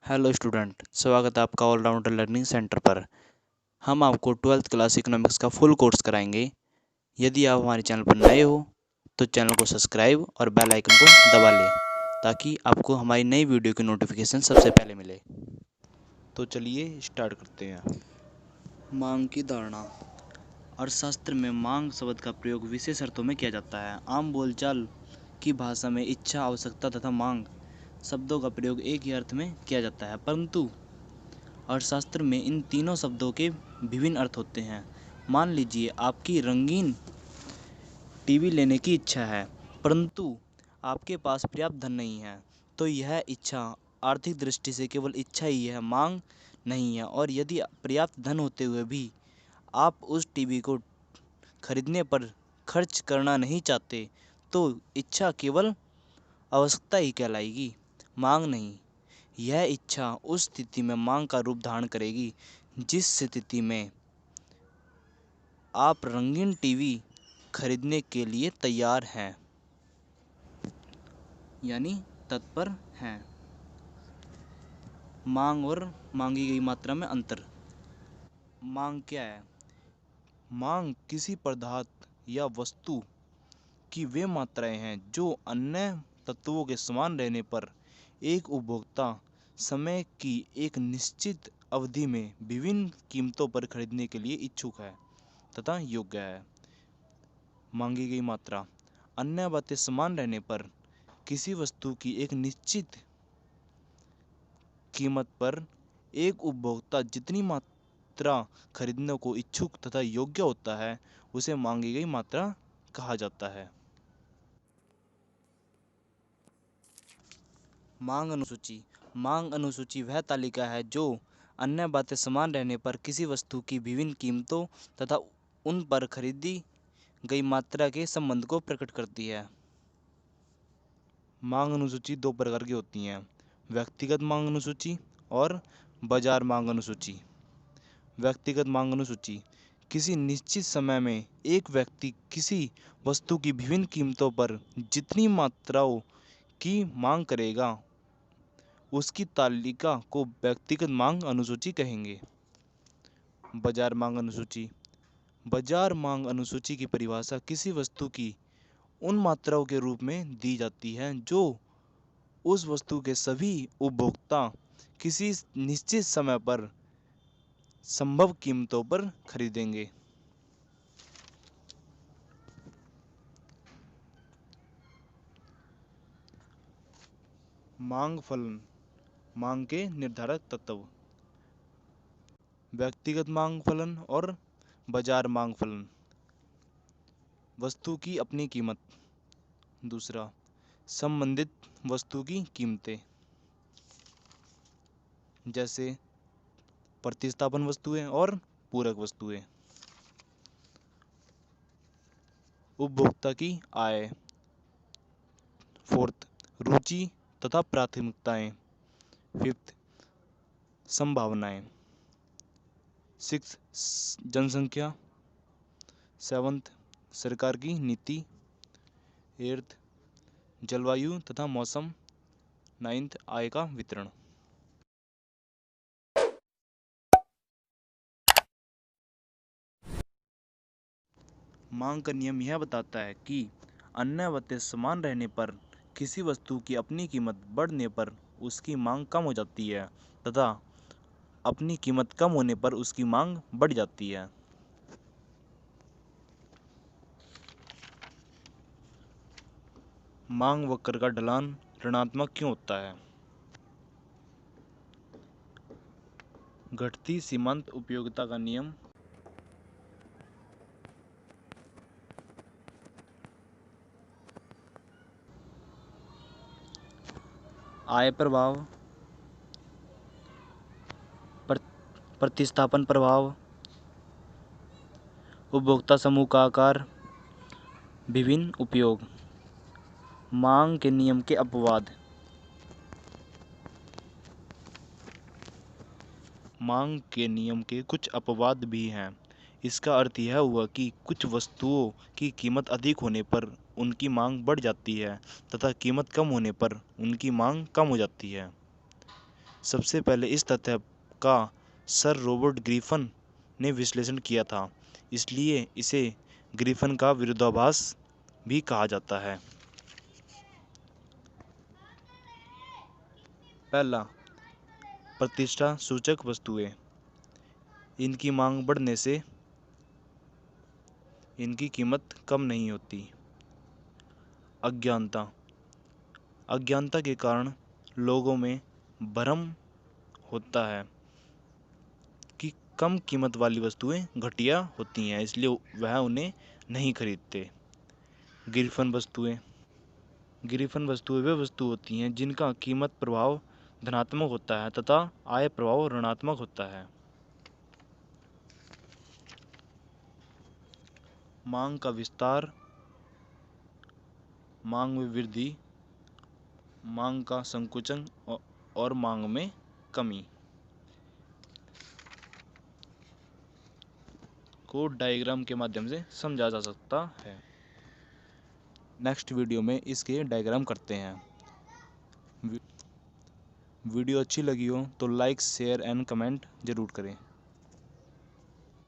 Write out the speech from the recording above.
Hello student, स्वागत है आपका ऑलराउंडर लर्निंग सेंटर पर। हम आपको 12th क्लास इकोनॉमिक्स का फुल कोर्स कराएंगे। यदि आप हमारे चैनल पर नए हो तो चैनल को सब्सक्राइब और बेल आइकन को दबा लें ताकि आपको हमारी नई वीडियो की नोटिफिकेशन सबसे पहले मिले। तो चलिए स्टार्ट करते हैं। मांग की धारणा। अर्थशास्त्र में मांग शब्द का प्रयोग विशेष अर्थों में किया जाता है। आम बोलचाल की भाषा में इच्छा, आवश्यकता तथा मांग शब्दों का प्रयोग एक ही अर्थ में किया जाता है, परंतु अर्थशास्त्र में इन तीनों शब्दों के विभिन्न अर्थ होते हैं। मान लीजिए आपकी रंगीन टीवी लेने की इच्छा है, परंतु आपके पास पर्याप्त धन नहीं है, तो यह इच्छा आर्थिक दृष्टि से केवल इच्छा ही है, मांग नहीं है। और यदि पर्याप्त धन होते हुए भी आप उस टीवी को खरीदने पर खर्च करना नहीं चाहते, तो इच्छा केवल आवश्यकता ही कहलाएगी, मांग नहीं। यह इच्छा उस स्थिति में मांग का रूप धारण करेगी जिस स्थिति में आप रंगीन टीवी खरीदने के लिए तैयार हैं, यानी तत्पर हैं। मांग और मांगी गई मात्रा में अंतर। मांग क्या है? मांग किसी पदार्थ या वस्तु की वे मात्राएं हैं जो अन्य तत्वों के समान रहने पर एक उपभोक्ता समय की एक निश्चित अवधि में विभिन्न कीमतों पर खरीदने के लिए इच्छुक है तथा योग्य है। मांगी गई मात्रा। अन्य बातें समान रहने पर किसी वस्तु की एक निश्चित कीमत पर एक उपभोक्ता जितनी मात्रा खरीदने को इच्छुक तथा योग्य होता है उसे मांगी गई मात्रा कहा जाता है। मांग अनुसूची। मांग अनुसूची वह तालिका है जो अन्य बातें समान रहने पर किसी वस्तु की विभिन्न कीमतों तथा उन पर खरीदी गई मात्रा के संबंध को प्रकट करती है। मांग अनुसूची दो प्रकार की होती हैं, व्यक्तिगत मांग अनुसूची और बाजार मांग अनुसूची। व्यक्तिगत मांग अनुसूची। किसी निश्चित समय में एक व्यक्ति किसी वस्तु की विभिन्न कीमतों पर जितनी मात्राओं की मांग करेगा उसकी तालिका को व्यक्तिगत मांग अनुसूची कहेंगे। बाजार मांग अनुसूची। बाजार मांग अनुसूची की परिभाषा किसी वस्तु की उन मात्राओं के रूप में दी जाती है जो उस वस्तु के सभी उपभोक्ता किसी निश्चित समय पर संभव कीमतों पर खरीदेंगे। मांग फलन। मांग के निर्धारक तत्व। व्यक्तिगत मांग फलन और बाजार मांग फलन। वस्तु की अपनी कीमत। दूसरा, संबंधित वस्तु की कीमतें, जैसे प्रतिस्थापन वस्तुएं और पूरक वस्तुएं। उपभोक्ता की आय। फोर्थ, रुचि तथा प्राथमिकताएं। फिफ्थ, संभावनाएं। सिक्स, जनसंख्या। सेवंथ, सरकार की नीति। एट्थ, जलवायु तथा मौसम। नाइन्थ, आय का वितरण। मांग का नियम यह बताता है कि अन्य बातें समान रहने पर किसी वस्तु की अपनी कीमत बढ़ने पर उसकी मांग कम हो जाती है तथा अपनी कीमत कम होने पर उसकी मांग बढ़ जाती है। मांग वक्र का ढलान ऋणात्मक क्यों होता है? घटती सीमांत उपयोगिता का नियम। आय प्रभाव, प्रतिस्थापन प्रभाव, उपभोक्ता समूह का आकार, विभिन्न उपयोग। मांग के नियम के अपवाद। मांग के नियम के कुछ अपवाद भी हैं। इसका अर्थ यह हुआ कि कुछ वस्तुओं की कीमत अधिक होने पर उनकी मांग बढ़ जाती है तथा कीमत कम होने पर उनकी मांग कम हो जाती है। सबसे पहले इस तथ्य का सर रॉबर्ट ग्रिफिन ने विश्लेषण किया था, इसलिए इसे ग्रिफिन का विरोधाभास भी कहा जाता है। पहला, प्रतिष्ठा सूचक वस्तुएं। इनकी मांग बढ़ने से इनकी कीमत कम नहीं होती। अज्ञानता। अज्ञानता के कारण लोगों में भ्रम होता है कि कम कीमत वाली वस्तुएं घटिया होती हैं, इसलिए वह उन्हें नहीं खरीदते। गिरफन वस्तुएं। गिरफन वस्तुएं वे वस्तु होती हैं जिनका कीमत प्रभाव धनात्मक होता है तथा आय प्रभाव ऋणात्मक होता है। मांग का विस्तार, मांग में वृद्धि, मांग का संकुचन और मांग में कमी को डायग्राम के माध्यम से समझा जा सकता है। नेक्स्ट वीडियो में इसके डायग्राम करते हैं। वीडियो अच्छी लगी हो तो लाइक, शेयर एंड कमेंट जरूर करें।